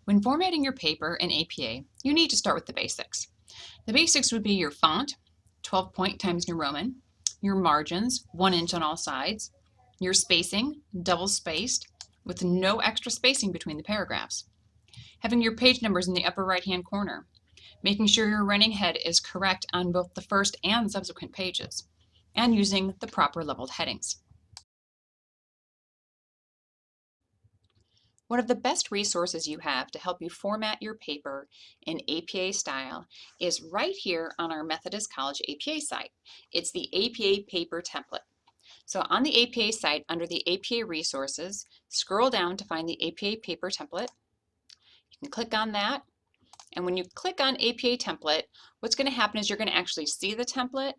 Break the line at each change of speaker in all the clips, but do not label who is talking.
When formatting your paper in APA, you need to start with the basics. The basics would be your font, 12-point Times New Roman, your margins, 1 inch on all sides, your spacing, double spaced, with no extra spacing between the paragraphs, having your page numbers in the upper right-hand corner, making sure your running head is correct on both the first and subsequent pages, and using the proper leveled headings. One of the best resources you have to help you format your paper in APA style is right here on our Methodist College APA site. It's the APA paper template. So on the APA site, under the APA resources, scroll down to find the APA paper template. You can click on that. And when you click on APA template, what's going to happen is you're going to actually see the template.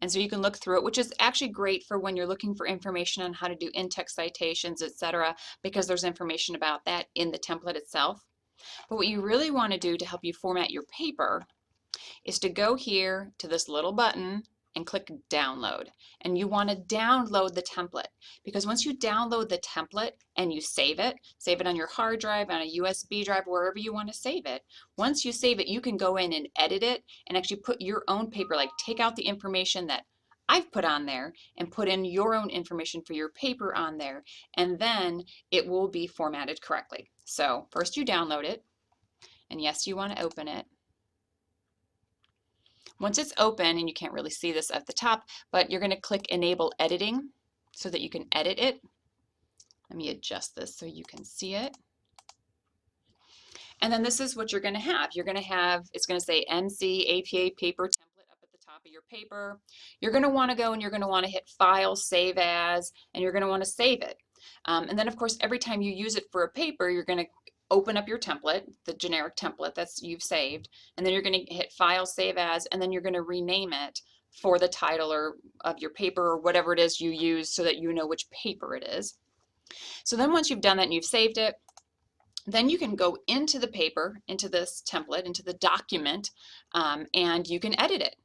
And so you can look through it, which is actually great for when you're looking for information on how to do in-text citations, etc., because there's information about that in the template itself. But what you really want to do to help you format your paper is to go here to this little button and click download. And you want to download the template, because once you download the template and you save it on your hard drive, on a USB drive, wherever you want to save it. Once you save it, you can go in and edit it and actually put your own paper, like take out the information that I've put on there and put in your own information for your paper on there, and then it will be formatted correctly. So first you download it, and yes, you want to open it. Once it's open, and you can't really see this at the top, but you're going to click Enable Editing so that you can edit it. Let me adjust this so you can see it. And then this is what you're going to have. You're going to have, it's going to say MC APA paper template up at the top of your paper. You're going to want to go and you're going to want to hit File, Save As, and you're going to want to save it. And then, of course, every time you use it for a paper, you're going to open up your template, the generic template that's you've saved, and then you're going to hit File, Save As, and then you're going to rename it for the title or of your paper or whatever it is you use so that you know which paper it is. So then once you've done that and you've saved it, then you can go into the paper, into this template, into the document, and you can edit it.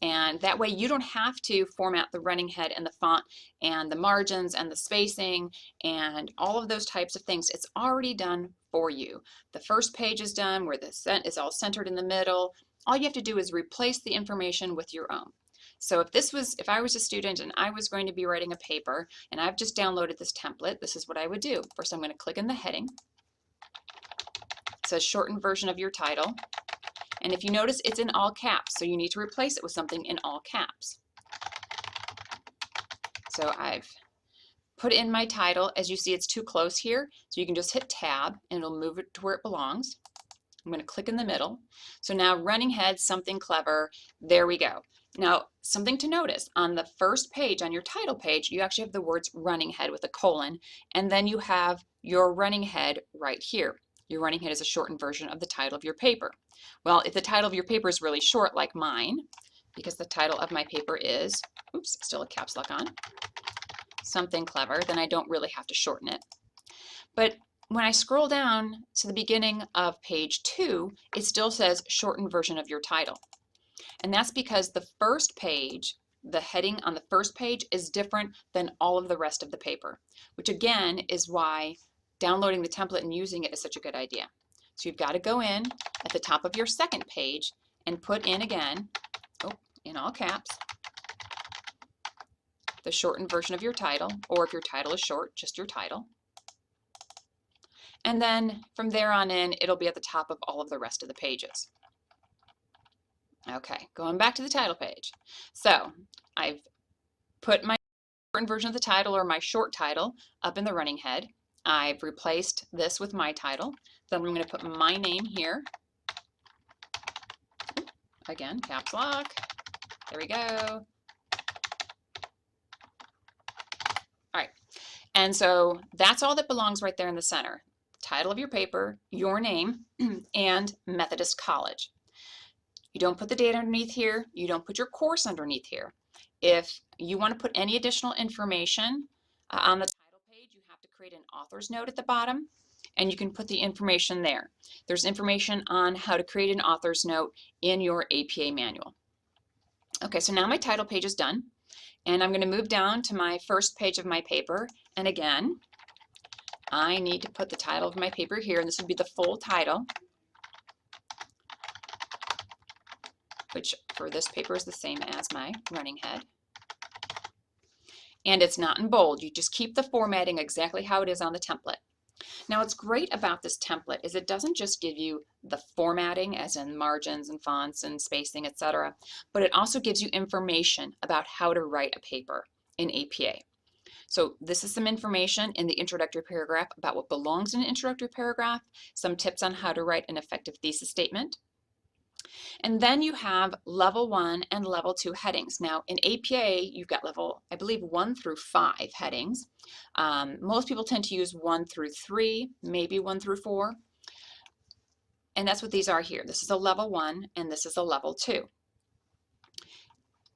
And that way you don't have to format the running head and the font and the margins and the spacing and all of those types of things. It's already done for you. The first page is done where the is all centered in the middle. All you have to do is replace the information with your own. So if I was a student and I was going to be writing a paper and I've just downloaded this template, this is what I would do. First, I'm going to click in the heading. It says shortened version of your title. And if you notice, it's in all caps, so you need to replace it with something in all caps. So I've put in my title. As you see, it's too close here, so you can just hit Tab and it'll move it to where it belongs. I'm going to click in the middle. So now running head, something clever, there we go. Now, something to notice, on the first page, on your title page, you actually have the words running head with a colon, and then you have your running head right here. Your running head is a shortened version of the title of your paper. Well, if the title of your paper is really short like mine, because the title of my paper is, oops, still a caps lock on, something clever, then I don't really have to shorten it. But when I scroll down to the beginning of page 2, it still says shortened version of your title. And that's because the first page, the heading on the first page is different than all of the rest of the paper, which again is why downloading the template and using it is such a good idea. So you've got to go in at the top of your second page and put in again, in all caps, the shortened version of your title, or if your title is short, just your title. And then from there on in, it'll be at the top of all of the rest of the pages. Okay, going back to the title page. So I've put my shortened version of the title or my short title up in the running head. I've replaced this with my title. Then I'm going to put my name here. Again, caps lock. There we go. All right. And so that's all that belongs right there in the center. Title of your paper, your name, and Methodist College. You don't put the date underneath here. You don't put your course underneath here. If you want to put any additional information on the title page, you have to create an author's note at the bottom, and you can put the information there. There's information on how to create an author's note in your APA manual. Okay, so now my title page is done, and I'm going to move down to my first page of my paper, and again, I need to put the title of my paper here, and this would be the full title, which for this paper is the same as my running head. And it's not in bold. You just keep the formatting exactly how it is on the template. Now, what's great about this template is it doesn't just give you the formatting, as in margins and fonts and spacing, etc., but it also gives you information about how to write a paper in APA. So this is some information in the introductory paragraph about what belongs in an introductory paragraph, some tips on how to write an effective thesis statement. And then you have level 1 and level 2 headings. Now in APA, you've got level, I believe, 1 through 5 headings. Most people tend to use 1 through 3, maybe 1 through 4. And that's what these are here. This is a level 1 and this is a level 2.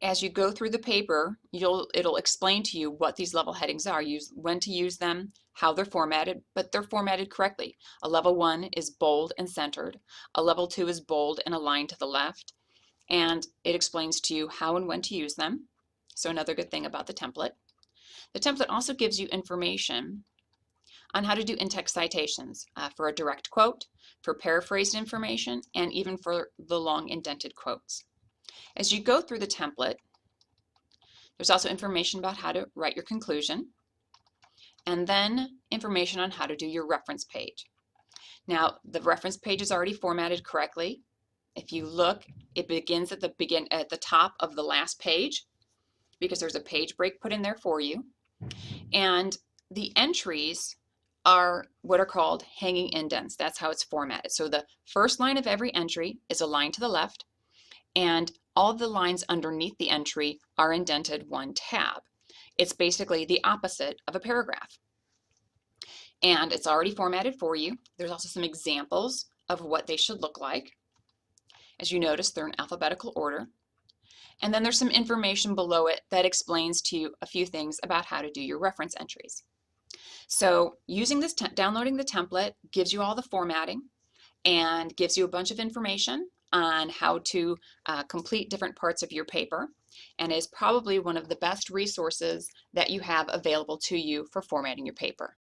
As you go through the paper, it'll explain to you what these level headings are, when to use them, how they're formatted, but they're formatted correctly. A level 1 is bold and centered. A level 2 is bold and aligned to the left. And it explains to you how and when to use them. So another good thing about the template. The template also gives you information on how to do in-text citations for a direct quote, for paraphrased information, and even for the long indented quotes. As you go through the template, there's also information about how to write your conclusion, and then information on how to do your reference page. Now, the reference page is already formatted correctly. If you look, it begins at the top of the last page because there's a page break put in there for you. And the entries are what are called hanging indents. That's how it's formatted. So the first line of every entry is aligned to the left, and all of the lines underneath the entry are indented 1 tab. It's basically the opposite of a paragraph. And it's already formatted for you. There's also some examples of what they should look like. As you notice, they're in alphabetical order. And then there's some information below it that explains to you a few things about how to do your reference entries. So using this, downloading the template gives you all the formatting and gives you a bunch of information on how to complete different parts of your paper, and is probably one of the best resources that you have available to you for formatting your paper.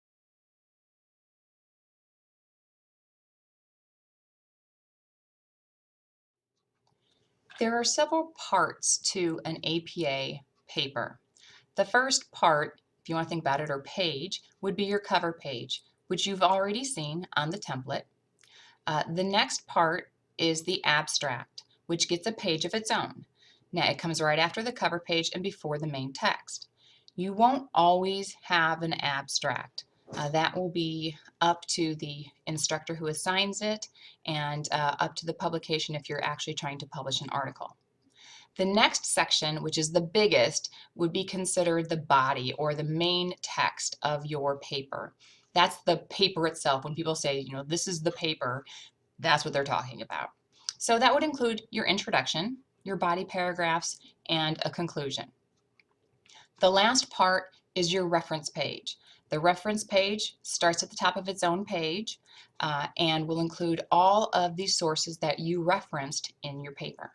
There are several parts to an APA paper. The first part, if you want to think about it, or page, would be your cover page, which you've already seen on the template. The next part is the abstract, which gets a page of its own. Now, it comes right after the cover page and before the main text. You won't always have an abstract. That will be up to the instructor who assigns it, and up to the publication if you're actually trying to publish an article. The next section, which is the biggest, would be considered the body or the main text of your paper. That's the paper itself. When people say, this is the paper, that's what they're talking about. So that would include your introduction, your body paragraphs, and a conclusion. The last part is your reference page. The reference page starts at the top of its own page and will include all of the sources that you referenced in your paper.